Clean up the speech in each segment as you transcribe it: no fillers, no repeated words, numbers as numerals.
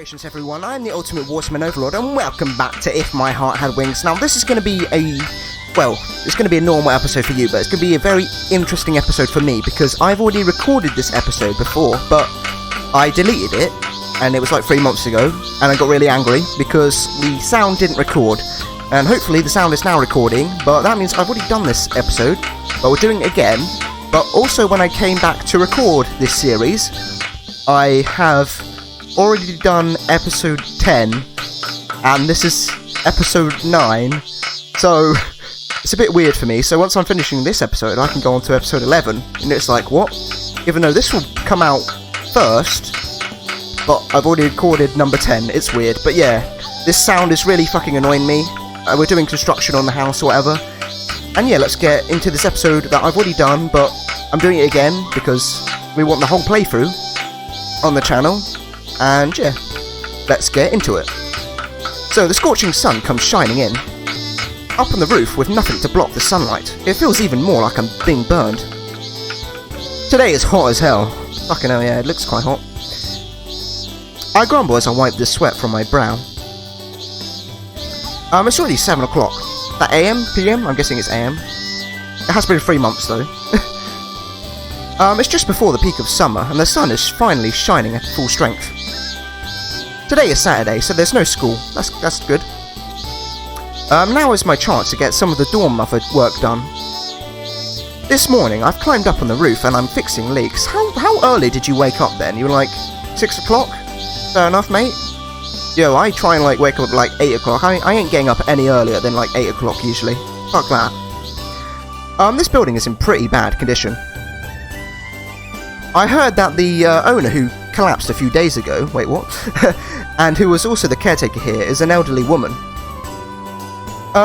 Salutations everyone, I'm the ultimate WaterMelon OverLord and welcome back to If My Heart Had Wings. Now this is going to be it's going to be a normal episode for you, but it's going to be a very interesting episode for me because I've already recorded this episode before, but I deleted it and it was like 3 months ago and I got really angry because the sound didn't record, and hopefully the sound is now recording, but that means I've already done this episode, but we're doing it again. But also when I came back to record this series, I have already done episode 10 and this is episode 9, so it's a bit weird for me. So once I'm finishing this episode I can go on to episode 11 and it's like, what? Even though this will come out first, but I've already recorded number 10, it's weird. But yeah, this sound is really fucking annoying me. We're doing construction on the house or whatever, and yeah, let's get into this episode that I've already done, but I'm doing it again because we want the whole playthrough on the channel. And yeah, let's get into it. So the scorching sun comes shining in. Up on the roof with nothing to block the sunlight, it feels even more like I'm being burned. Today is hot as hell. Fucking hell, yeah, it looks quite hot. I grumble as I wipe the sweat from my brow. It's already 7 o'clock. That AM? PM? I'm guessing it's AM. It has been 3 months though. It's just before the peak of summer and the sun is finally shining at full strength. Today is Saturday, so there's no school. That's good. Now is my chance to get some of the dorm mother work done. This morning I've climbed up on the roof and I'm fixing leaks. How early did you wake up then? You were like 6 o'clock? Fair enough, mate. Yo, I try and like wake up at like 8 o'clock. I ain't getting up any earlier than like 8 o'clock usually. Fuck that. This building is in pretty bad condition. I heard that the owner who collapsed a few days ago, wait what? And who was also the caretaker here is an elderly woman.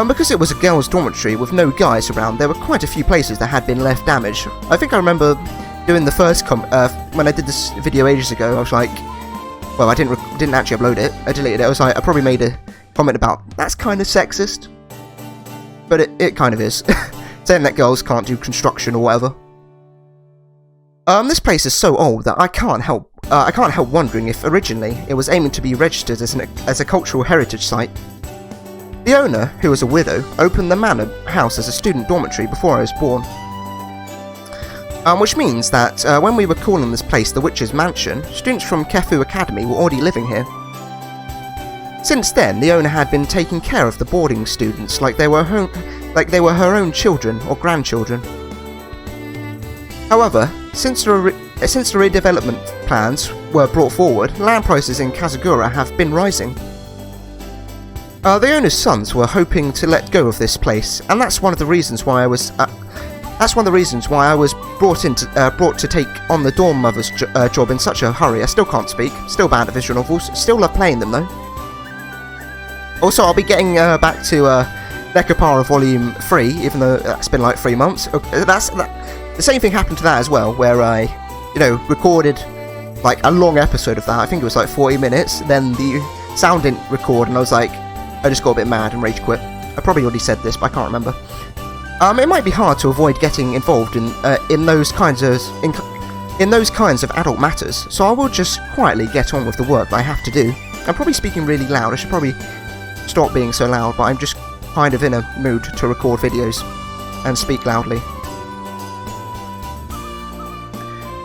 Because it was a girls' dormitory with no guys around, there were quite a few places that had been left damaged. I think I remember doing the first when I did this video ages ago, I was like, well, I didn't actually upload it, I deleted it. I was like, I probably made a comment about, that's kind of sexist. But it kind of is. Saying that girls can't do construction or whatever. This place is so old that I can't help wondering if originally it was aiming to be registered as a cultural heritage site. The owner, who was a widow, opened the manor house as a student dormitory before I was born. Which means that when we were calling this place the Witch's Mansion, students from Kefu Academy were already living here. Since then, the owner had been taking care of the boarding students like they were her own children or grandchildren. However, since the redevelopment plans were brought forward, land prices in Kazagura have been rising. The owner's sons were hoping to let go of this place, and that's one of the reasons why I was brought to take on the dorm mother's job in such a hurry. I still can't speak. Still bad at visual novels. Still love playing them though. Also, I'll be getting back to Nekopara Volume 3, even though that's been like 3 months. The same thing happened to that as well, where I, recorded like a long episode of that. I think it was like 40 minutes. Then the sound didn't record, and I was like, I just got a bit mad and rage quit. I probably already said this, but I can't remember. It might be hard to avoid getting involved in those kinds of adult matters, so I will just quietly get on with the work that I have to do. I'm probably speaking really loud. I should probably stop being so loud, but I'm just kind of in a mood to record videos and speak loudly.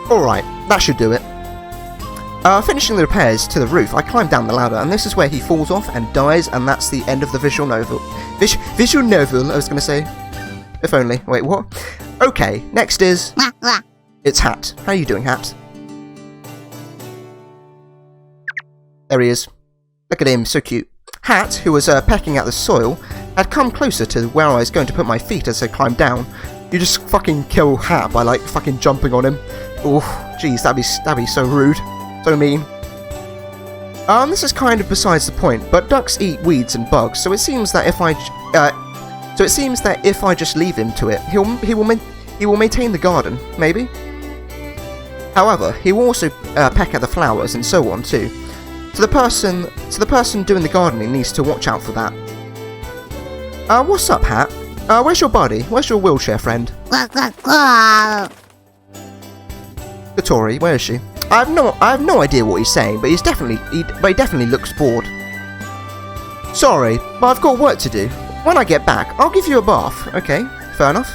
Alright, that should do it. Finishing the repairs to the roof, I climb down the ladder, and this is where he falls off and dies, and that's the end of the visual novel. Visual novel, I was going to say. If only. Wait, what? Okay, next is... It's Hat. How are you doing, Hat? There he is. Look at him, so cute. Hat, who was pecking at the soil, had come closer to where I was going to put my feet as I climbed down. You just fucking kill Hat by like fucking jumping on him. Oof, jeez, that'd be so rude. So mean. This is kind of besides the point, but ducks eat weeds and bugs, so it seems that if I just leave him to it, he will maintain the garden, maybe. However, he will also peck at the flowers and so on too. So the person doing the gardening needs to watch out for that. What's up, Hat? Where's your buddy? Where's your wheelchair friend? Kotori, where is she? I have no idea what he's saying, but he definitely looks bored. Sorry, but I've got work to do. When I get back, I'll give you a bath. Okay, fair enough.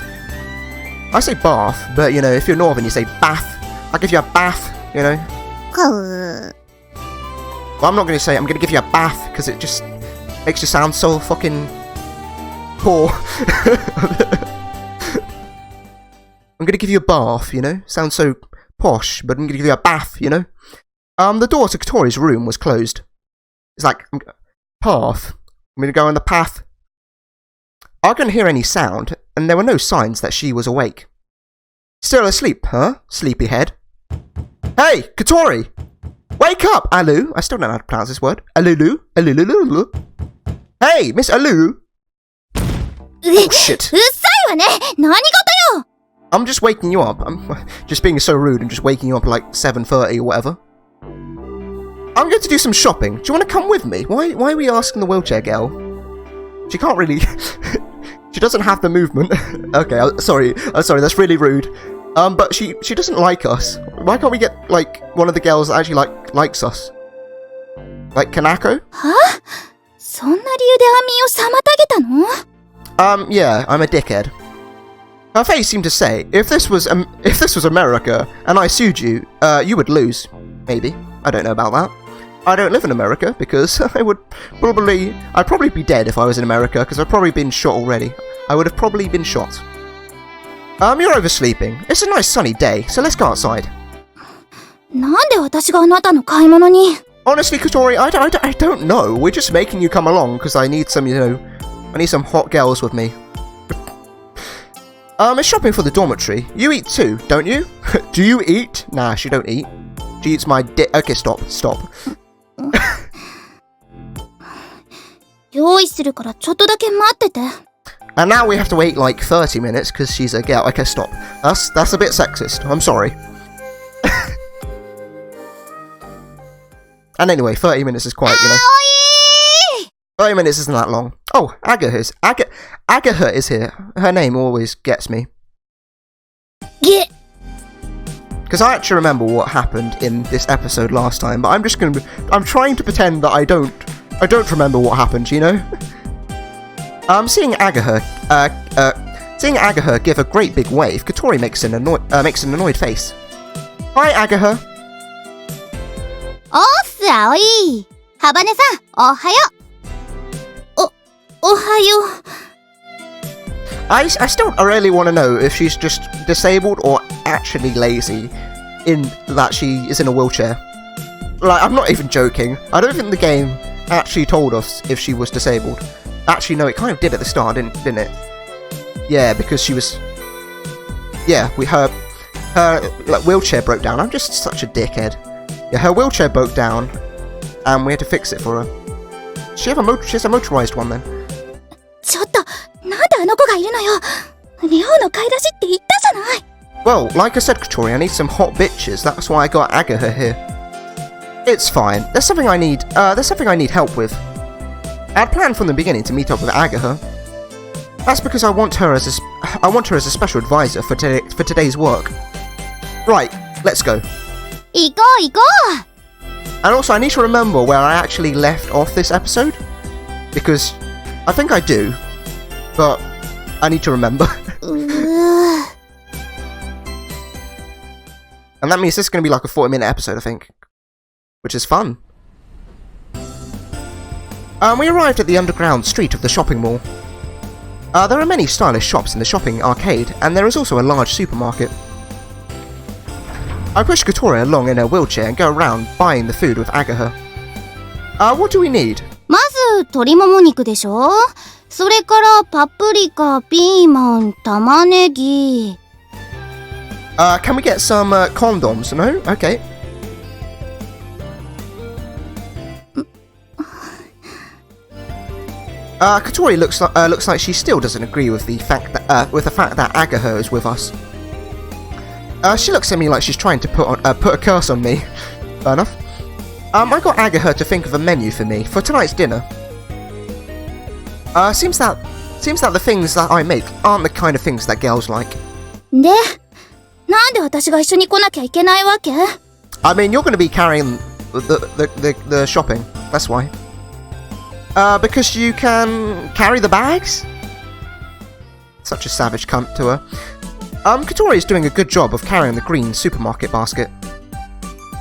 I say bath, but you know, if you're northern, you say bath. I'll give you a bath, you know. Well, I'm not going to say I'm going to give you a bath because it just makes you sound so fucking poor. I'm going to give you a bath, you know. Sounds so posh, but I'm going to give you a bath, you know. The door to Kotori's room was closed. It's like, path. I'm going to go on the path. I couldn't hear any sound, and there were no signs that she was awake. Still asleep, huh? Sleepyhead. Hey, Kotori! Wake up, Alu! I still don't know how to pronounce this word. Alulu? Alulu? Hey, Miss Alu! Oh, shit. I'm just waking you up. I'm just being so rude and just waking you up at like 7:30 or whatever. I'm going to do some shopping. Do you want to come with me? Why are we asking the wheelchair girl? She can't really... She doesn't have the movement. Okay, sorry, that's really rude. But she doesn't like us. Why can't we get, like, one of the girls that actually, likes us? Like, Kanako? Huh? Yeah, I'm a dickhead. Her face seemed to say, if this was America, and I sued you, you would lose. Maybe. I don't know about that. I don't live in America, because I'd probably be dead if I was in America, because I've probably been shot already. I would have probably been shot. You're oversleeping. It's a nice sunny day, so let's go outside. Honestly, Kotori, I don't know. We're just making you come along, because I need some, I need some hot girls with me. It's shopping for the dormitory. You eat too, don't you? Do you eat? Nah, she don't eat. She eats my dick. Okay, stop. And now we have to wait like 30 minutes because she's a girl. Okay, stop. That's a bit sexist. I'm sorry. And anyway, 30 minutes is quite, 30 minutes isn't that long. Oh, Ageha is here. Her name always gets me. Because I actually remember what happened in this episode last time, but I'm trying to pretend that I don't remember what happened, Seeing Ageha give a great big wave, Kotori makes an annoyed face. Hi, Ageha. Aoi. Habane-san, ohayo. Ohayo. I still really want to know if she's just disabled or actually lazy in that she is in a wheelchair. Like, I'm not even joking. I don't think the game actually told us if she was disabled. Actually, no, it kind of did at the start, didn't it? Yeah, because she was... Yeah, her like, wheelchair broke down. I'm just such a dickhead. Yeah, her wheelchair broke down, and we had to fix it for her. She has a motorized one then. Well, like I said, Kotori, I need some hot bitches. That's why I got Ageha here. It's fine. There's something I need help with. I had planned from the beginning to meet up with Ageha. That's because I want her as a special advisor for today's work. Right, let's go. Iko! And also, I need to remember where I actually left off this episode, because I think I do, but I need to remember. And that means this is going to be like a 40-minute episode, I think, which is fun. We arrived at the underground street of the shopping mall. There are many stylish shops in the shopping arcade, and there is also a large supermarket. I push Kotori along in her wheelchair and go around buying the food with Ageha. What do we need? まず鶏もも肉でしょ。それからパプリカ、ピーマン、玉ねぎ。Can we get some condoms? No? Okay. Kotori looks like she still doesn't agree with the fact that Ageha is with us. She looks at me like she's trying to put a curse on me. Fair enough. I got Ageha to think of a menu for me for tonight's dinner. Seems that the things that I make aren't the kind of things that girls like. で、なんで私が一緒に来なきゃいけないわけ？ I mean, you're going to be carrying the shopping. That's why. Because you can carry the bags? Such a savage cunt to her. Kotori is doing a good job of carrying the green supermarket basket.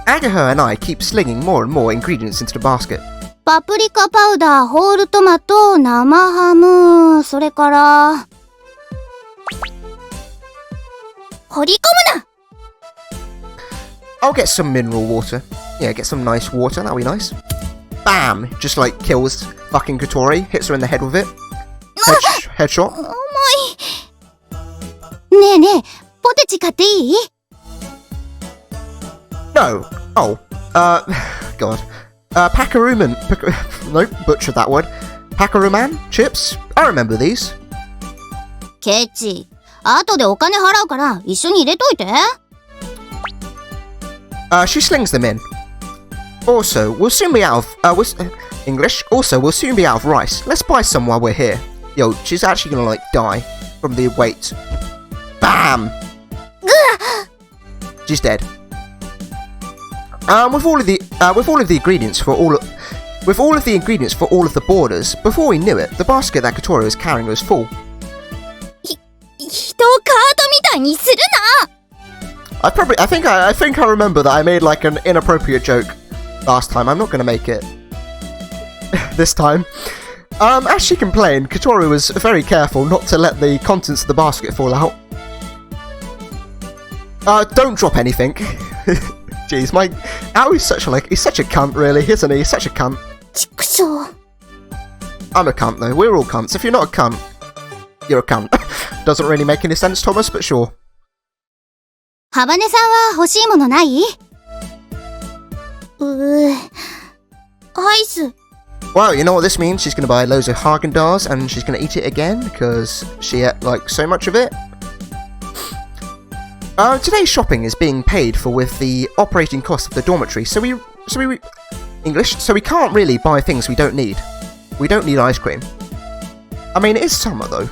Ageha and I keep slinging more and more ingredients into the basket. パプリカパウダー、ホールトマト、生ハム、それから。掘り込むな! I'll get some mineral water. Yeah, get some nice water, that'll be nice. Bam! Just like kills fucking Kotori, hits her in the head with it. Headshot. 重い。ねえねえ、ポテチ買っていい? No. Oh. God. Packaruman. Nope, butchered that word. Packaruman? Chips? I remember these. ケチ、後でお金払うから一緒に入れといて。She slings them in. Also, we'll soon be out of, English. Also, we'll soon be out of rice. Let's buy some while we're here. Yo, she's actually gonna, like, die from the weight. Bam! She's dead. With all of the ingredients for all of the borders, before we knew it, the basket that Kotori was carrying was full. 人をカートみたいにするな! I think I remember that I made like an inappropriate joke last time. I'm not gonna make it this time. As she complained, Kotori was very careful not to let the contents of the basket fall out. Don't drop anything. Jeez, he's such a cunt, really, isn't he? He's such a cunt. 畜生。I'm a cunt, though. We're all cunts. If you're not a cunt, you're a cunt. Doesn't really make any sense, Thomas, but sure. ハバネさんは欲しいものない？アイス。 Well, you know what this means? She's gonna buy loads of Haagen-Dazs and she's gonna eat it again because she ate like so much of it. Today's shopping is being paid for with the operating cost of the dormitory, so we can't really buy things we don't need. We don't need ice cream. I mean, it is summer though.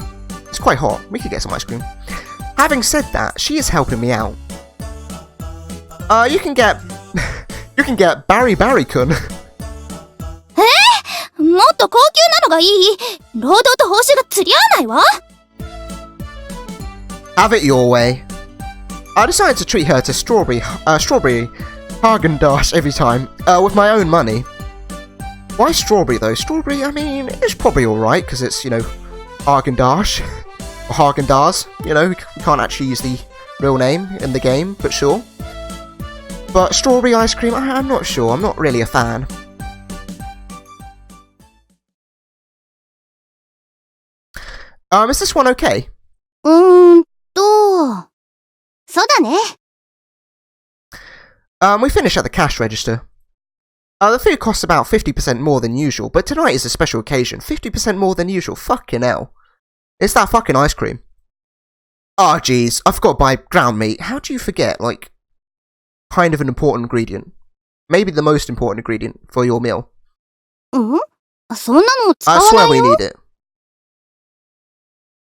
It's quite hot. We could get some ice cream. Having said that, she is helping me out. You can get Barry-kun. もっと高級なのがいい。労働と報酬が釣り合わないわ。Have it your way. I decided to treat her to strawberry Haagen-Dazs every time, with my own money. Why strawberry though? Strawberry, I mean, it's probably alright, because it's, you know, Haagen-Dazs. Or Haagen-Dazs, you know, we can't actually use the real name in the game, but sure. But strawberry ice cream, I'm not sure, I'm not really a fan. Is this one okay? そうだね。We finish at the cash register. The food costs about 50% more than usual, but tonight is a special occasion. 50% more than usual, fucking hell. It's that fucking ice cream. Oh, jeez, I forgot to buy ground meat. How do you forget, like, kind of an important ingredient? Maybe the most important ingredient for your meal. そんなの使わ I ない swear よ。 we need it.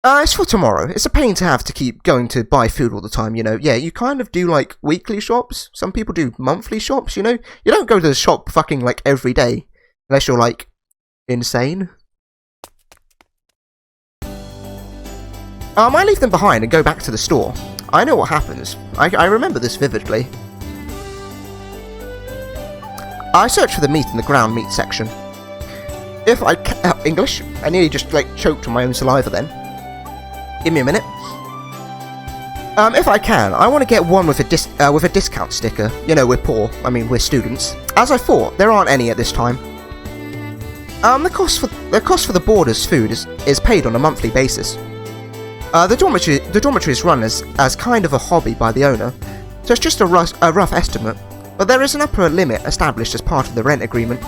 It's for tomorrow. It's a pain to have to keep going to buy food all the time, you know. Yeah, you kind of do, like, weekly shops. Some people do monthly shops, you know. You don't go to the shop fucking, like, every day. Unless you're, like, insane. I leave them behind and go back to the store. I know what happens. I remember this vividly. I search for the meat in the ground meat section. If I English? I nearly just, like, choked on my own saliva then. Give me a minute. If I can, I want to get one with a discount sticker. You know, we're poor. I mean, we're students. As I thought, there aren't any at this time. The cost for the boarders' food is paid on a monthly basis. The dormitory is run as kind of a hobby by the owner, so it's just a rough estimate. But there is an upper limit established as part of the rent agreement.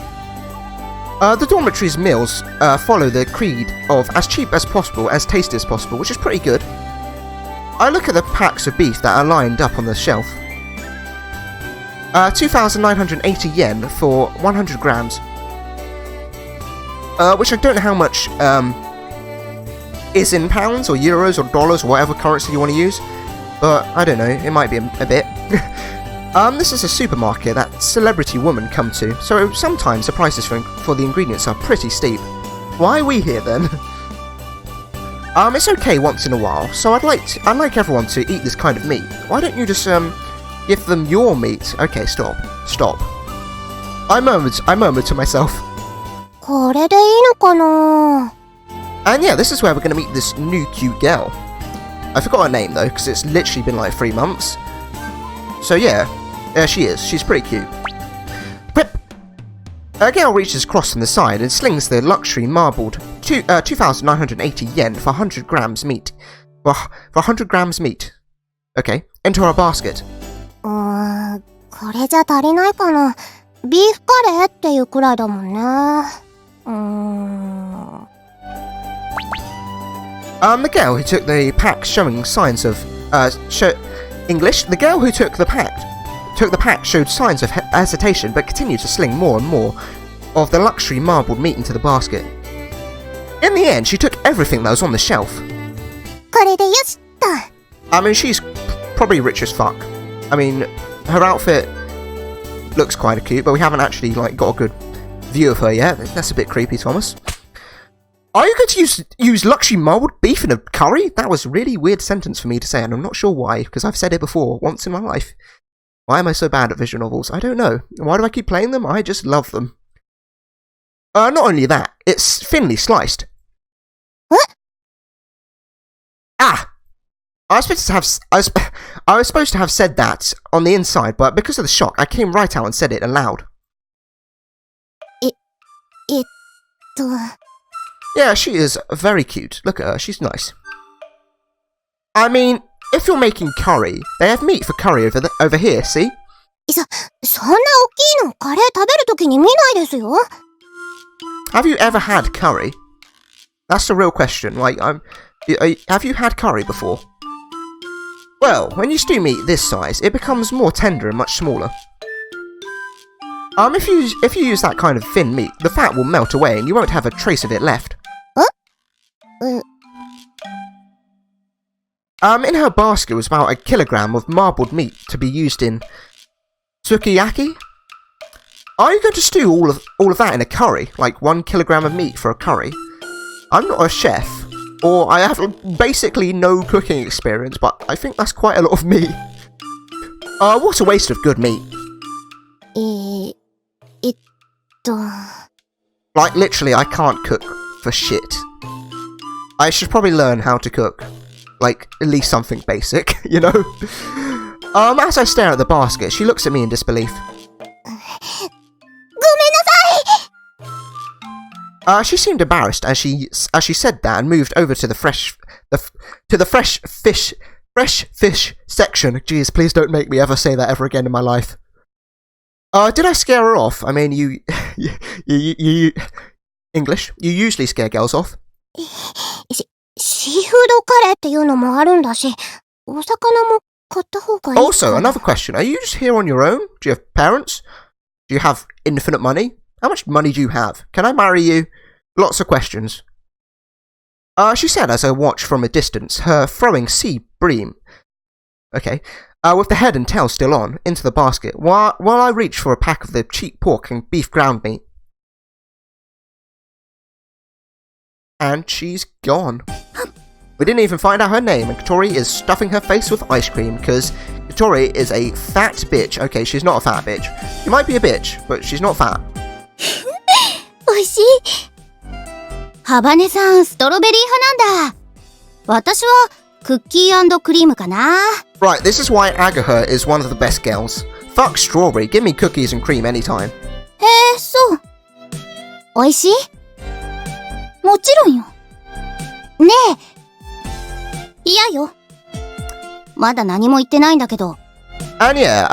The dormitory's meals follow the creed of as cheap as possible, as tasty as possible, which is pretty good. I look at the packs of beef that are lined up on the shelf. 2,980 yen for 100 grams. Which I don't know how much is in pounds or euros or dollars or whatever currency you want to use. But I don't know, it might be a bit. This is a supermarket that celebrity women come to, so sometimes the prices for the ingredients are pretty steep. Why are we here then? It's okay once in a while, so I'd like everyone to eat this kind of meat. Why don't you just, give them your meat? Okay, stop. I murmured to myself. これでいいのかな? And yeah, this is where we're gonna meet this new cute girl. I forgot her name though, because it's literally been like 3 months. So yeah, there she is. She's pretty cute. Whip! A girl reaches across from the side and slings the luxury marbled 2,980 yen for 100 grams meat. For 100 grams meat. Okay, into her basket. これじゃ足りないかな。ビーフカレーっていうくらいだもんね。The girl who took the pack showing signs of English. The girl who took the pack showed signs of hesitation, but continued to sling more and more of the luxury marbled meat into the basket. In the end, she took everything that was on the shelf. これでよしっと。I mean, she's probably rich as fuck. I mean, her outfit looks quite cute, but we haven't actually got a good view of her yet. That's a bit creepy, Thomas. Are you going to use luxury marbled beef in a curry? That was a really weird sentence for me to say, and I'm not sure why, because I've said it before, once in my life. Why am I so bad at visual novels? I don't know. Why do I keep playing them? I just love them. Not only that, it's thinly sliced. What? Ah! I was supposed to have said that on the inside, but because of the shock, I came right out and said it aloud. Yeah, she is very cute. Look at her, she's nice. I mean, if you're making curry, they have meat for curry over here, see? そんな大きいのカレー食べるときに見ないですよ。Have you ever had curry? That's the real question. Have you had curry before? Well, when you stew meat this size, it becomes more tender and much smaller. If you use that kind of thin meat, the fat will melt away and you won't have a trace of it left. In her basket was about 1 kilogram of marbled meat to be used in sukiyaki. Are you going to stew all of that in a curry? Like 1 kilogram of meat for a curry? I'm not a chef, or I have basically no cooking experience, but I think that's quite a lot of meat. What a waste of good meat. Like, literally, I can't cook for shit. I should probably learn how to cook. Like, at least something basic, you know? As I stare at the basket, she looks at me in disbelief. ごめんなさい。 She seemed embarrassed as she said that and moved over to the fresh fish section. Jeez, please don't make me ever say that ever again in my life. Did I scare her off? I mean, you English? You usually scare girls off. シーフードカレーっていうのもあるんだし、お魚も買った方がいいかな。 Also, another question. Are you just here on your own? Do you have parents? Do you have infinite money? How much money do you have? Can I marry you? Lots of questions. She said as I watched from a distance, her throwing sea bream. Okay. With the head and tail still on, into the basket, while I reached for a pack of the cheap pork and beef ground meat. And she's gone. We didn't even find out her name, and Kotori is stuffing her face with ice cream, because Kotori is a fat bitch. Okay, she's not a fat bitch. She might be a bitch, but she's not fat. おいしい。ハバネさん、ストロベリー派なんだ。私はクッキー&クリームかな。Right, this is why Ageha is one of the best girls. Fuck strawberry, give me cookies and cream anytime. へえ、そう。おいしい？もちろんよ。ねえ。嫌よ。まだ何も言ってないんだけど。And yeah,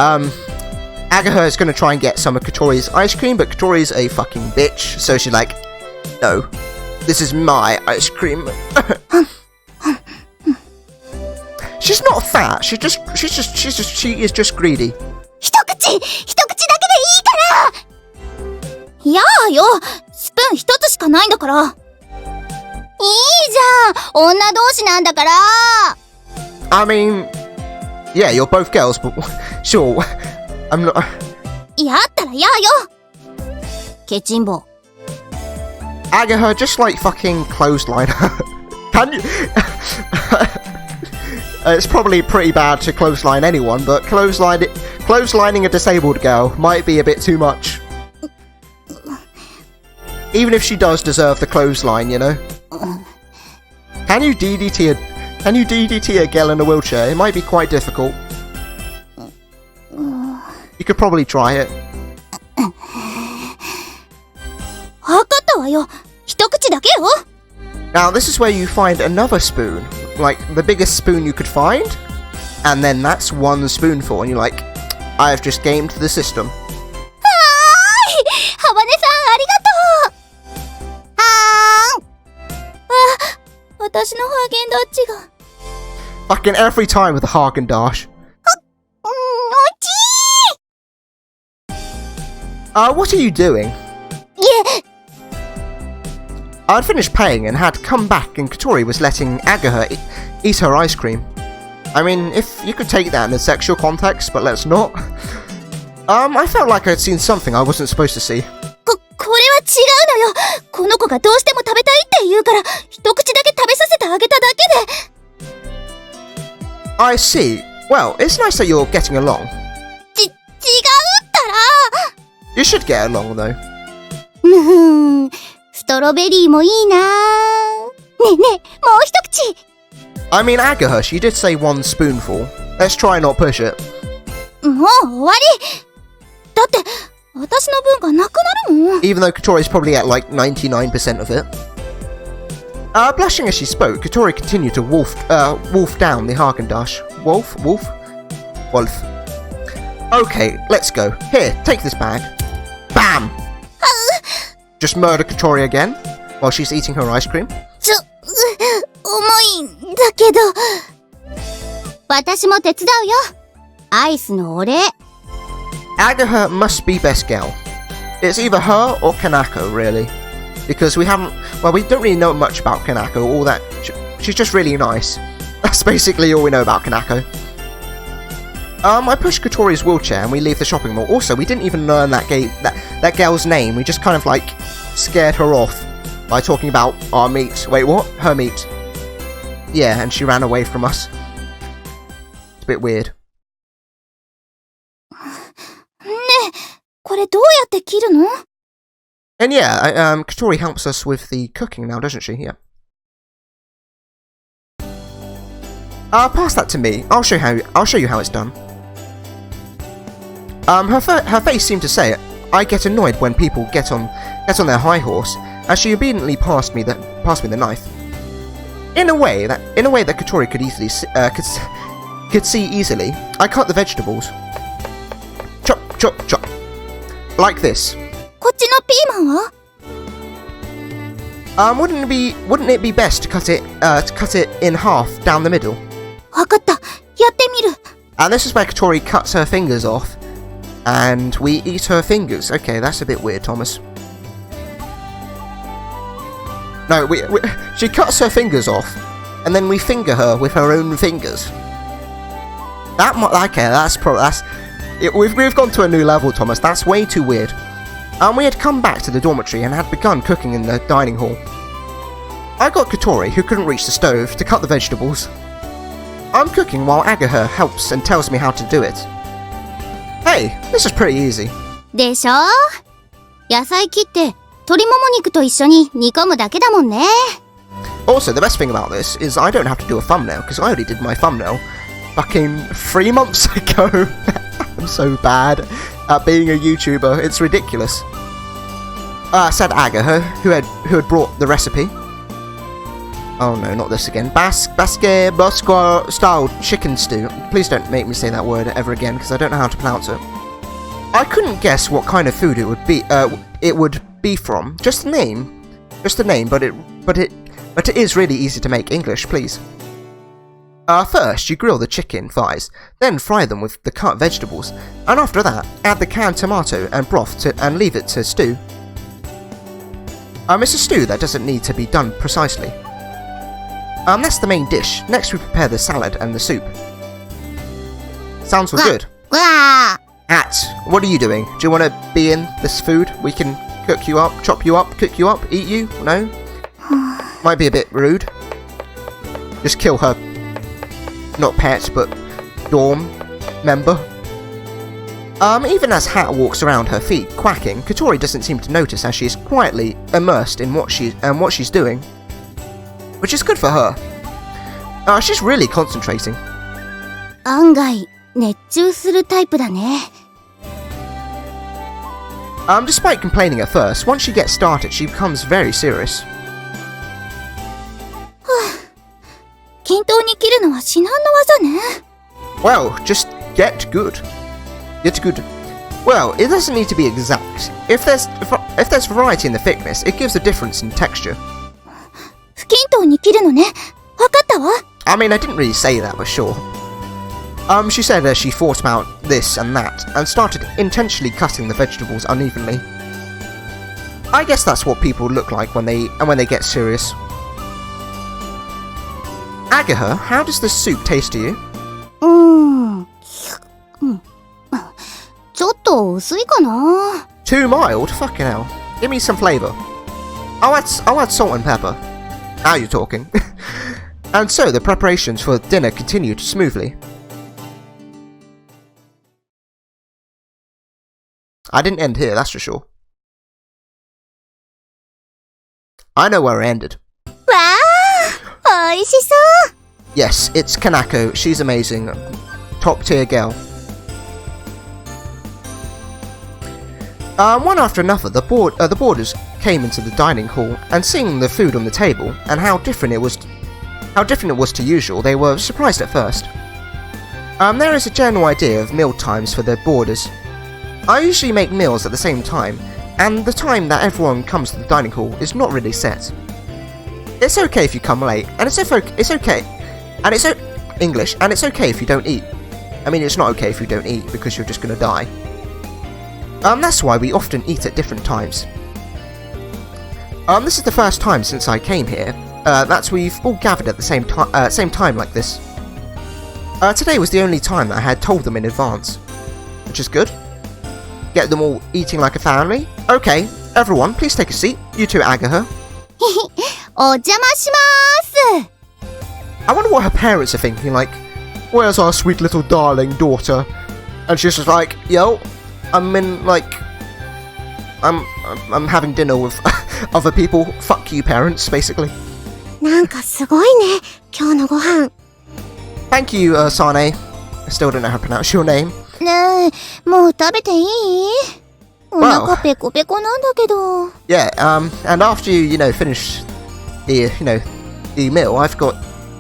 Ageha is gonna try and get some of Kotori's ice cream, but Kotori's a fucking bitch, so she's like, no, this is my ice cream. She's not fat, she is just greedy. 一口だけでいいから。やあよ、スプーン一つしかないんだから。いいじゃん、女同士なんだから。I mean, yeah, you're both girls, but sure. I'm not... やったらやよケチンボ Ageha, just like fucking clothesline her. Can you... It's probably pretty bad to clothesline anyone, but clotheslining a disabled girl might be a bit too much. Even if she does deserve the clothesline, you know? Can you DDT a girl in a wheelchair? It might be quite difficult. You could probably try it. わかったわよ一口だけよ Now, this is where you find another spoon. Like, the biggest spoon you could find. And then that's one spoonful. And you're like, I have just gamed the system. はーいハバネさんありがとう私のハーゲンダッチが Fucking every time with the Haagen-Dazs. おちWhat are you doing? ーいえ I'd finished paying and had come back and Kotori was letting Ageha eat her ice cream. I mean, if you could take that in a sexual context, but let's not. I felt like I'd seen something I wasn't supposed to see. これは違うのよこの子がどうしても食べたいって言うから一口だけ食べさせてあげただけで I see. Well, it's nice that you're getting along. 違うったら You should get along, though. ストロベリーもいいなねえねえもう一口 I mean, Ageha, she did say one spoonful. Let's try not push it. もう終わりだって私の分がなくなるもん Even though Kotori's probably at like 99% of it. Blushing as she spoke, Kotori continued to wolf down the Haagen-Dazs. Wolf? Okay, let's go. Here, take this bag. Bam! Just murder Kotori again while she's eating her ice cream. 重いんだけど私も手伝うよアイスのお礼 Ageha must be best gal. It's either her or Kanako, really. Because we don't really know much about Kanako, all that. She's just really nice. That's basically all we know about Kanako. I push Kotori's wheelchair and we leave the shopping mall. Also, we didn't even learn that girl's name. We just kind of like scared her off by talking about our meat. Wait, what? Her meat. Yeah, and she ran away from us. It's a bit weird. ねえこれどうやって切るの And yeah, Kotori helps us with the cooking now, doesn't she? Yeah. Pass that to me. I'll show you how it's done. Her face seemed to say it. I get annoyed when people get on their high horse, as she obediently passed me the knife. In a way that Kotori could see easily, I cut the vegetables. Chop, chop, chop. Like this. こっちのピーマンは Wouldn't it be best to cut it in half down the middle? わかったやってみる And this is where Kotori cuts her fingers off, and we eat her fingers. Okay, that's a bit weird, Thomas. No, she cuts her fingers off, and then we finger her with her own fingers. We've gone to a new level, Thomas. That's way too weird. We had come back to the dormitory and had begun cooking in the dining hall. I got Kotori, who couldn't reach the stove, to cut the vegetables. I'm cooking while Ageha helps and tells me how to do it. Hey, this is pretty easy. でしょ野菜切って鶏もも肉と一緒に煮込むだけだもんね Also, the best thing about this is I don't have to do a thumbnail, because I already did my thumbnail fucking 3 months ago. I'm so bad at being a YouTuber, it's ridiculous. Said Ageha, who had brought the recipe. Oh no, not this again. Basque style chicken stew. Please don't make me say that word ever again, because I don't know how to pronounce it. I couldn't guess what kind of food it would be. From just the name, but it is really easy to make. English, please. First, you grill the chicken thighs, then fry them with the cut vegetables, and after that, add the canned tomato and broth and leave it to stew. It's a stew that doesn't need to be done precisely. That's the main dish. Next, we prepare the salad and the soup. Sounds all good. わあ what are you doing? Do you want to be in this food? We can cook you up, chop you up, cook you up, eat you? No? Might be a bit rude. Just kill her. Not pet, but dorm member. Even as Hat walks around her feet, quacking, Kotori doesn't seem to notice as she is quietly immersed in what she's doing. Which is good for her. She's really concentrating. 案外、熱中するタイプだね。Despite complaining at first, once she gets started, she becomes very serious. 均等に切るのは至難の技ね。Well, just get good. Get good. Well, it doesn't need to be exact. If there's variety in the thickness, it gives a difference in texture. 不均等に切るのね。わかったわ。I mean, I didn't really say that, but sure. She said as she thought about this and that, and started intentionally cutting the vegetables unevenly. I guess that's what people look like when they get serious. Ageha, how does this soup taste to you? ちょっと薄いかな。Too mild? Fucking hell. Give me some flavour. I'll add salt and pepper. Now you're talking. And so the preparations for dinner continued smoothly. I didn't end here, that's for sure. I know where I ended. わあ、美味しそう。Yes, it's Kanako. She's amazing. Top tier girl. One after another, the boarders came into the dining hall, and seeing the food on the table and how different it was to usual, they were surprised at first. There is a general idea of meal times for the boarders. I usually make meals at the same time, and the time that everyone comes to the dining hall is not really set. It's okay if you come late, and it's okay if you don't eat. I mean, it's not okay if you don't eat because you're just gonna die. That's why we often eat at different times. This is the first time since I came here that we've all gathered at the same time like this. Today was the only time that I had told them in advance, which is good. Get them all eating like a family. Okay, everyone, please take a seat. You too, Ageha. お邪魔します。 I wonder what her parents are thinking, like, where's our sweet little darling daughter? And she's just like, yo, I'm having dinner with other people. Fuck you, parents, basically. なんかすごいね、今日のご飯。 Thank you, Sane. I still don't know how to pronounce your name. ねえ、もう食べていい？お腹ペコペコなんだけど。Yeah, and after you finish the meal, I've got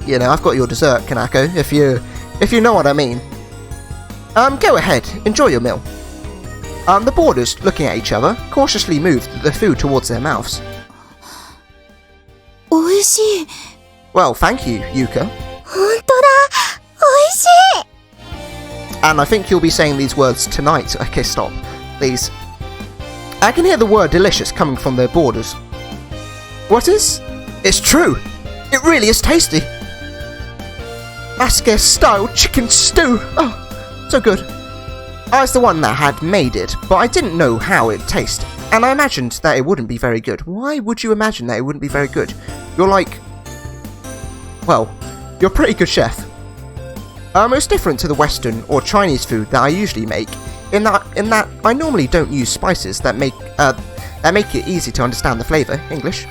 your dessert, Kanako, if you know what I mean. Go ahead, enjoy your meal. The boarders, looking at each other, cautiously moved the food towards their mouths. おいしい。 Well, thank you, Yuka. ほんとだ、おいしい。 And I think you'll be saying these words tonight. Okay, stop, please. I can hear the word delicious coming from the boarders. What is? It's true. It really is tasty. Asuka-style chicken stew. Oh, so good. I was the one that had made it, but I didn't know how it tasted, and I imagined that it wouldn't be very good. Why would you imagine that it wouldn't be very good? You're a pretty good chef. It's different to the Western or Chinese food that I usually make, in that I normally don't use spices that make it easy to understand the flavour. English.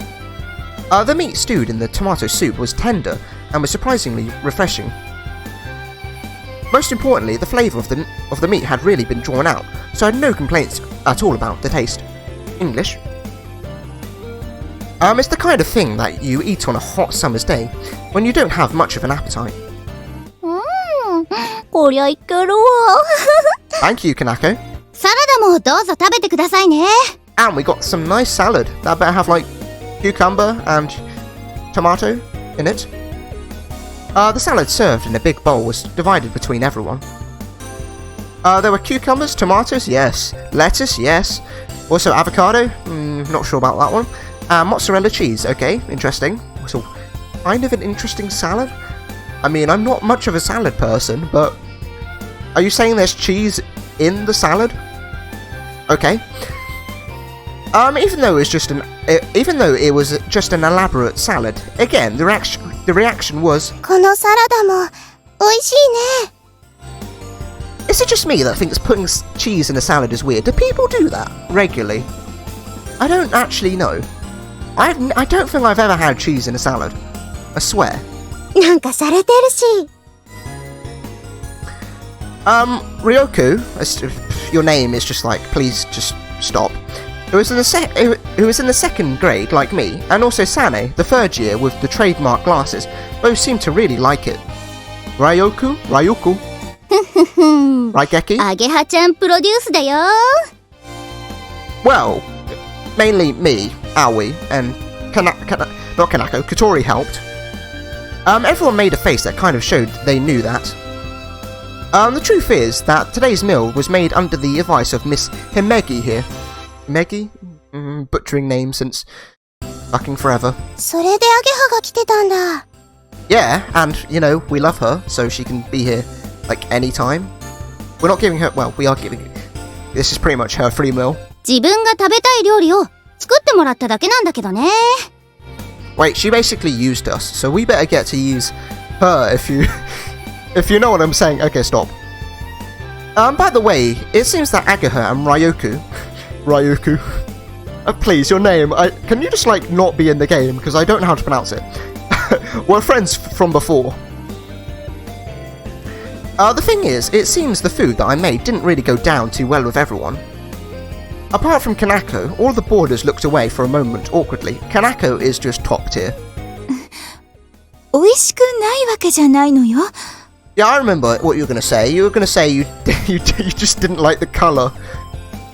The meat stewed in the tomato soup was tender and was surprisingly refreshing. Most importantly, the flavour of the meat had really been drawn out, so I had no complaints at all about the taste. English. It's the kind of thing that you eat on a hot summer's day when you don't have much of an appetite. こりゃいけるわ。 Thank you, Kanako. サラダもどうぞ食べてくださいね。 And we got some nice salad. That better have cucumber and tomato in it. The salad served in a big bowl was divided between everyone. There were cucumbers, tomatoes, yes. Lettuce, yes. Also avocado, not sure about that one. Mozzarella cheese, okay, interesting. So, kind of an interesting salad. I mean, I'm not much of a salad person, but are you saying there's cheese in the salad. Okay. Even though it was just an elaborate salad, again, the reaction was, このサラダも美味しいね。 is it just me that thinks putting cheese in a salad is weird? Do people do that regularly? I don't actually know. I don't think I've ever had cheese in a salad. I swear. なんかされてるし。 Ryoku, your name is just like, please just stop. Who was in the second grade, like me, and also Sane, the third year with the trademark glasses, both seem to really like it. Ryuku? Raigeki? アゲハちゃんプロデュースだよ。 Well, mainly me, Aoi, and not Kanako, Kotori helped. Everyone made a face that kind of showed they knew that. The truth is that today's meal was made under the advice of Miss Himegi here. Himegi? Butchering name since fucking forever. それでアゲハが来てたんだ。 Yeah, and, you know, we love her, so she can be here, like, anytime. We're not giving her, well, we are giving, this is pretty much her free meal. 自分が食べたい料理を作ってもらっただけなんだけどね。 Wait, she basically used us, so we better get to use her if you know what I'm saying. Okay, stop. By the way, it seems that Ageha and Ryuku, please, your name, can you just, like, not be in the game, because I don't know how to pronounce it. We're friends from before. The thing is, it seems the food that I made didn't really go down too well with everyone. Apart from Kanako, all the boarders looked away for a moment awkwardly. Kanako is just top tier. 美味しくないわけじゃないのよ。 Yeah, I remember what you were going to say. You were going to say you just didn't like the colour.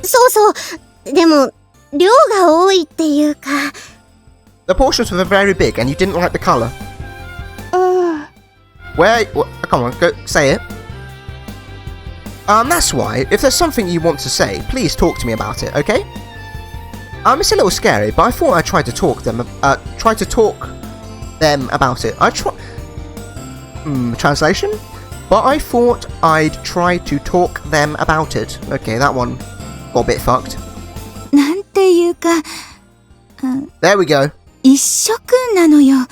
そうそう。でも、量が多いっていうか。 The portions were very big and you didn't like the colour. うん。 Come on, go, say it. That's why, if there's something you want to say, please talk to me about it, okay? It's a little scary, but I thought I'd try to talk them about it. Translation? But I thought I'd try to talk them about it. Okay, that one got a bit fucked. なんていうか、There we go. 一色なのよ。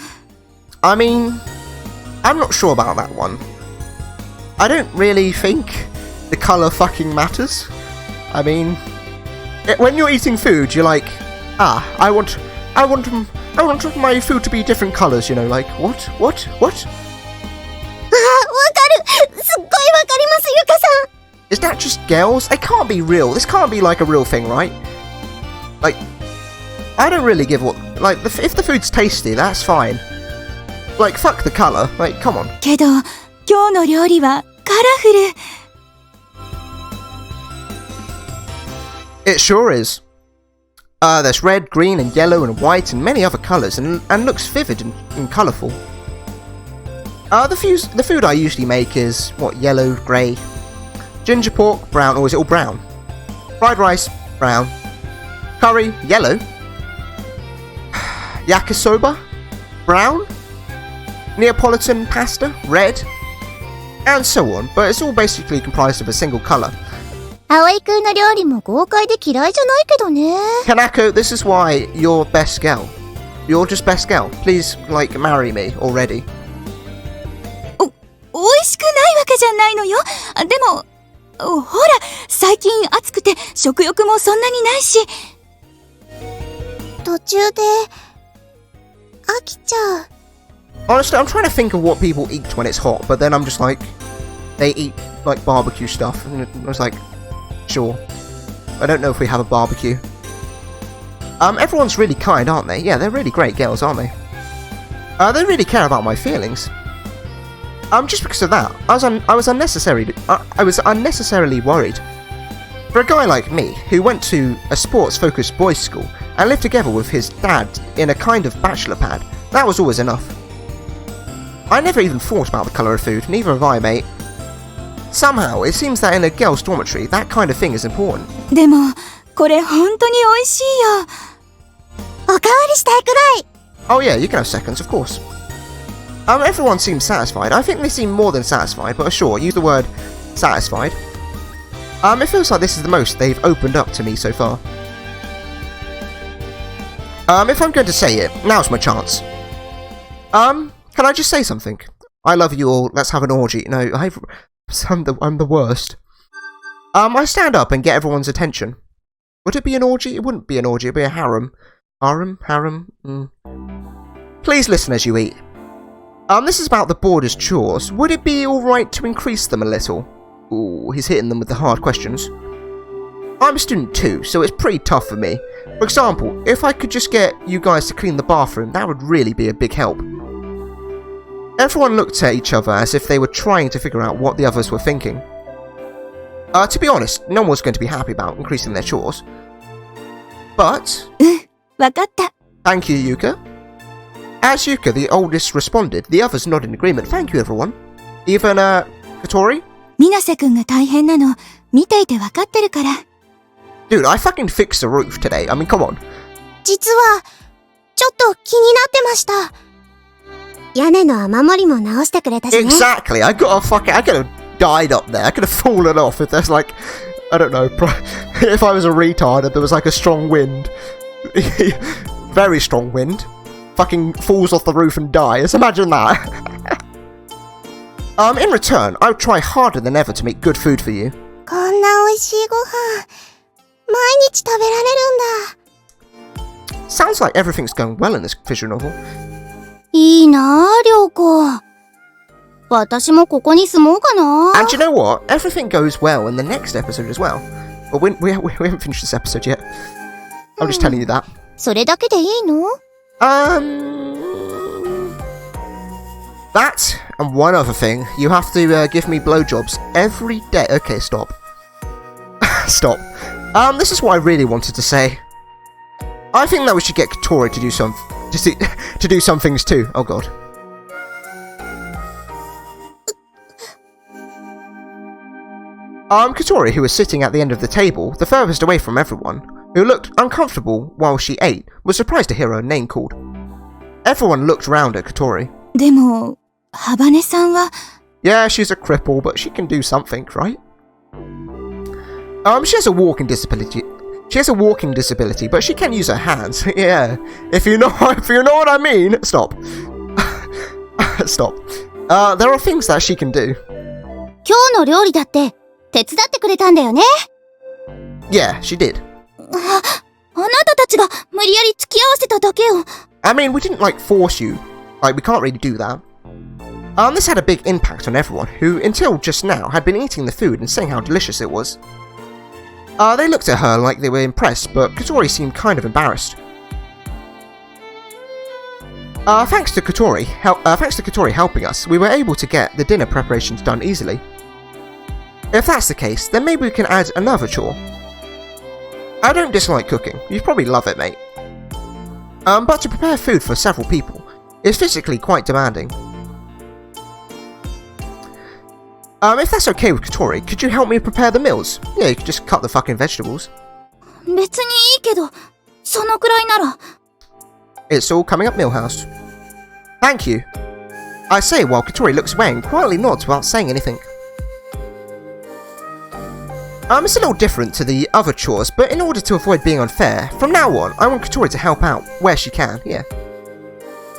I mean, I'm not sure about that one. I don't really think the colour fucking matters. I mean, when you're eating food, you're like, I want my food to be different colours, you know, like, what? あ、わかる。すっごいわかります、ゆかさん。 Is that just girls? It can't be real. This can't be like a real thing, right? Like, I don't really give what, like, if the food's tasty, that's fine. Like, fuck the colour. Like, come on. けど、今日の料理はカラフル。 It sure is. There's red, green, and yellow, and white, and many other colours, and looks vivid and colourful. The food I usually make is, yellow, grey. Ginger pork, brown, or is it all brown? Fried rice, brown. Curry, yellow. Yakisoba, brown. Neapolitan pasta, red. And so on, but it's all basically comprised of a single colour. 葵くんの料理も豪快で嫌いじゃないけどね。 Kanako, this is why you're best girl. You're just best girl. Please, like, marry me already. 美味しくないわけじゃないのよ。でも、ほら、最近暑くて食欲もそんなにないし。途中で飽きちゃう。 Honestly, I'm trying to think of what people eat when it's hot, but then I'm just like, they eat, like, barbecue stuff. And I was like, sure. I don't know if we have a barbecue. Everyone's really kind, aren't they? Yeah, they're really great girls, aren't they? They really care about my feelings. Just because of that, I was unnecessarily worried. For a guy like me, who went to a sports-focused boys' school and lived together with his dad in a kind of bachelor pad, that was always enough. I never even thought about the colour of food, neither have I, mate. Somehow, it seems that in a girls' dormitory, that kind of thing is important. でも、これ本当に美味しいよ。おかわりしたいくらい。 Oh yeah, you can have seconds, of course. Everyone seems satisfied. I think they seem more than satisfied, but sure, use the word satisfied. It feels like this is the most they've opened up to me so far. If I'm going to say it, now's my chance. Can I just say something? I love you all, let's have an orgy. No, I'm the worst. I stand up and get everyone's attention. Would it be an orgy? It wouldn't be an orgy, it'd be a harem. Harem? Please listen as you eat. This is about the boarders' chores. Would it be alright to increase them a little? Ooh, he's hitting them with the hard questions. I'm a student too, so it's pretty tough for me. For example, if I could just get you guys to clean the bathroom, that would really be a big help. Everyone looked at each other as if they were trying to figure out what the others were thinking. To be honest, no one was going to be happy about increasing their chores. But... わかった。 Thank you, Yuka. As Yuka, the oldest, responded, the others nodded in agreement. Thank you, everyone. Even, Kotori? 水瀬くんが大変なの、見ていてわかってるから。Dude, I fucking fixed the roof today. I mean, come on. 実は、ちょっと気になってました。屋根の雨漏りも直してくれたしね。Exactly. I could have died up there. I could have fallen off if there's like, I don't know, if I was a retard and there was like a strong wind. Very strong wind. Fucking falls off the roof and dies. Imagine that. In return, I would try harder than ever to make good food for you. こんな美味しいご飯、毎日食べられるんだ。 Sounds like everything's going well in this visual novel. いいなぁ、良子。私もここに住もうかな。 And you know what? Everything goes well in the next episode as well. But we haven't finished this episode yet. I'm just telling you that. それだけでいいの？ That, and one other thing. You have to give me blowjobs every day. Okay, stop. Stop. This is what I really wanted to say. I think that we should get Kotori to do to do some things too. Oh god. Kotori, who was sitting at the end of the table, the furthest away from everyone, who looked uncomfortable while she ate, was surprised to hear her name called. Everyone looked round at Kotori. でも、ハバネさんは... Yeah, she's a cripple, but she can do something, right? She has a walking disability. She has a walking disability, but she can use her hands. Yeah, if you know what I mean. Stop. Stop. There are things that she can do. 今日の料理だって手伝ってくれたんだよね。 Yeah, she did. あなたたちが無理やり付き合わせただけよ。 I mean, we didn't like force you. Like, we can't really do that. This had a big impact on everyone, who, until just now, had been eating the food and saying how delicious it was. They looked at her like they were impressed, but Kotori seemed kind of embarrassed. Thanks to Kotori helping us, we were able to get the dinner preparations done easily. If that's the case, then maybe we can add another chore. I don't dislike cooking. You'd probably love it, mate. But to prepare food for several people is physically quite demanding. If that's okay with Kotori, could you help me prepare the meals? Yeah, you could just cut the fucking vegetables. 別にいいけど、そのくらいなら。 It's all coming up, Millhouse. Thank you. I say while Kotori looks away and quietly nods without saying anything. It's a little different to the other chores, but in order to avoid being unfair, from now on, I want Kotori to help out where she can, yeah.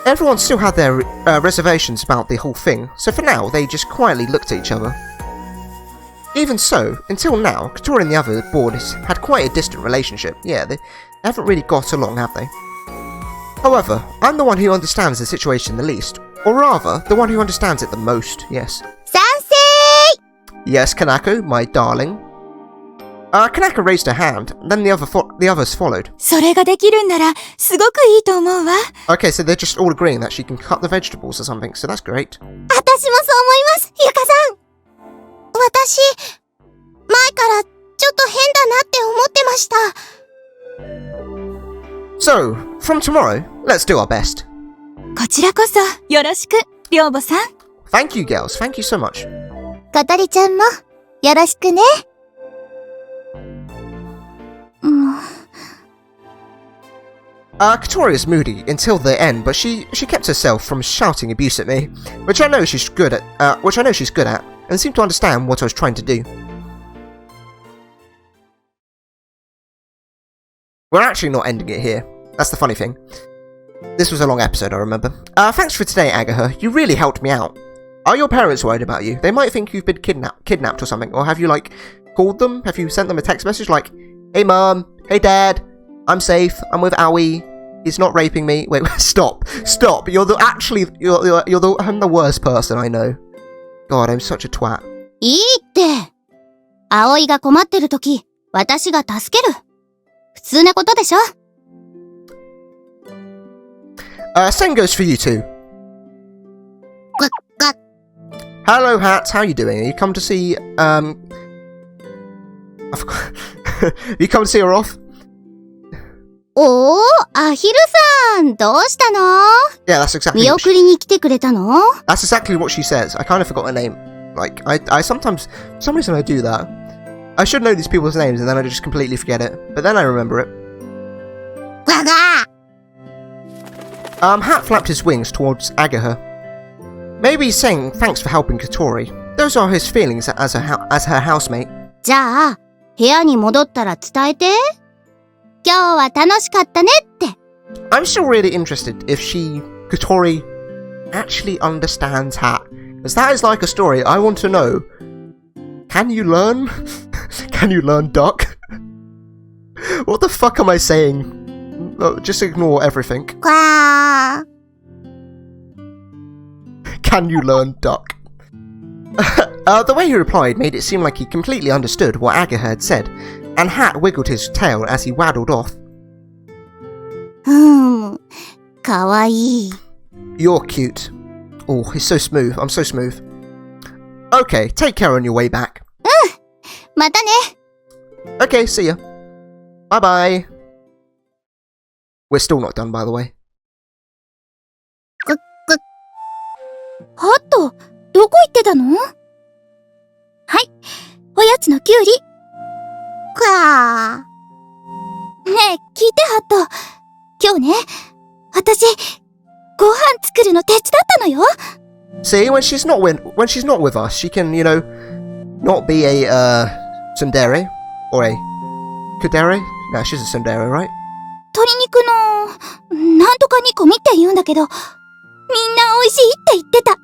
Everyone still had their reservations about the whole thing, so for now, they just quietly looked at each other. Even so, until now, Kotori and the other boarders had quite a distant relationship. Yeah, they haven't really got along, have they? However, I'm the one who understands the situation the least, or rather, the one who understands it the most, yes. Sansei! Yes, Kanako, my darling. Kanako raised her hand, then the others followed. それができるんなら、すごくいいと思うわ。 Okay, so they're just all agreeing that she can cut the vegetables or something, so that's great. 私もそう思います、ゆかさん。私、前からちょっと変だなって思ってました。 So, from tomorrow, let's do our best. こちらこそ、よろしく、りょうぼさん。 Thank you, girls. Thank you so much. 小鳥ちゃんも、よろしくね。Kotori is moody until the end, but she kept herself from shouting abuse at me, which I know she's good at, and seemed to understand what I was trying to do. We're actually not ending it here. That's the funny thing. This was a long episode, I remember. Thanks for today, Ageha. You really helped me out. Are your parents worried about you? They might think you've been kidnapped or something. Or have you, like, called them? Have you sent them a text message like, hey, Mom. Hey, Dad. I'm safe. I'm with Aoi. He's not raping me. Wait, stop. Stop. I'm the worst person I know. God, I'm such a twat. いいって。葵が困ってるとき、私が助ける。普通なことでしょ Same goes for you too. Hello, Hats. How you doing? You come to see, I forgot. You come to see her off? おー、アヒルさん、どうしたの Yeah, that's exactly 見送りに来てくれたの That's exactly what she says. I kind of forgot her name. Like, I sometimes, for some reason I do that. I should know these people's names and then I just completely forget it. But then I remember it. Hat flapped his wings towards Ageha. Maybe he's saying thanks for helping Kotori. Those are his feelings as her housemate. じゃあ、部屋に戻ったら伝えて。今日は楽しかったねって。I'm still really interested if Kotori, actually understands Hat. Because that is like a story I want to know. Can you learn? Can you learn duck? What the fuck am I saying? Just ignore everything. わー。Can you learn duck? The way he replied made it seem like he completely understood what Ageha had said, and Hat wiggled his tail as he waddled off. かわいい。You're cute. Oh, he's so smooth. I'm so smooth. Okay, take care on your way back. またね。Okay, see ya. Bye bye. We're still not done, by the way. ハット、どこ行ってたのはい、おやつのキュウリ。くわー。ねえ、聞いてハット。今日ね、私、ご飯作るの手伝ったのよ。See, when she's not with us, she can, you know, not be a tsundere or a kudere. No, she's a tsundere, right? 鶏肉のなんとか煮込みって言うんだけど、みんな美味しいって言ってた。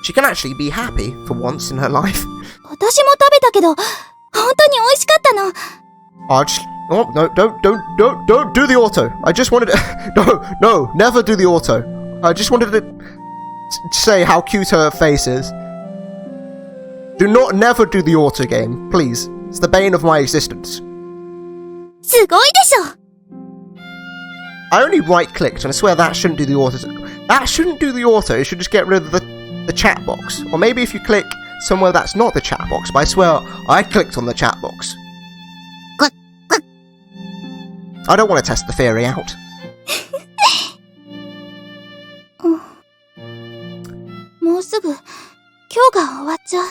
She can actually be happy for once in her life. 私も食べたけど、本当に美味しかったの。Oh, no, don't do the auto. I just wanted to, no, never do the auto. I just wanted to say how cute her face is. Never do the auto game, please. It's the bane of my existence. すごいでしょ。I only right-clicked, and I swear that shouldn't do the auto. That shouldn't do the auto. It should just get rid of the chat box. Or maybe if you click somewhere that's not the chat box. But I swear I clicked on the chat box. I don't want to test the theory out. もうすぐ今日が終わっちゃう。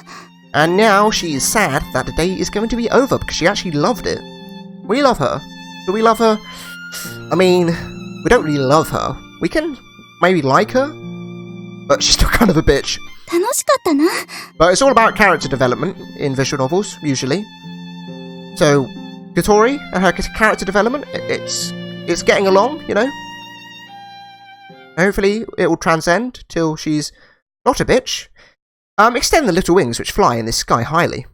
And now she is sad that the day is going to be over because she actually loved it. We love her. Do we love her? I mean, we don't really love her. We can maybe like her, but she's still kind of a bitch. 楽しかったな。But it's all about character development in visual novels, usually. So, Kotori and her character development, it's getting along, you know? Hopefully it will transcend till she's not a bitch. Extend the little wings which fly in this sky highly.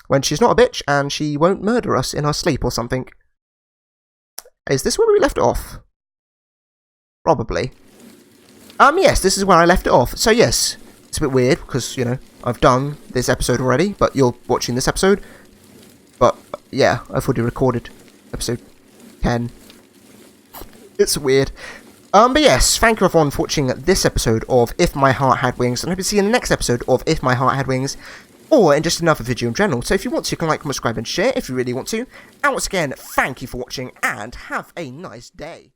When she's not a bitch and she won't murder us in our sleep or something. Is this where we left it off? Probably. Yes, this is where I left it off. So yes, it's a bit weird because, you know, I've done this episode already, but you're watching this episode. But, yeah, I've already recorded episode 10. It's weird. But yes, thank you everyone for watching this episode of If My Heart Had Wings, and I hope to see you in the next episode of If My Heart Had Wings, or in just another video in general. So if you want to, you can like, comment, subscribe, and share if you really want to. And once again, thank you for watching, and have a nice day.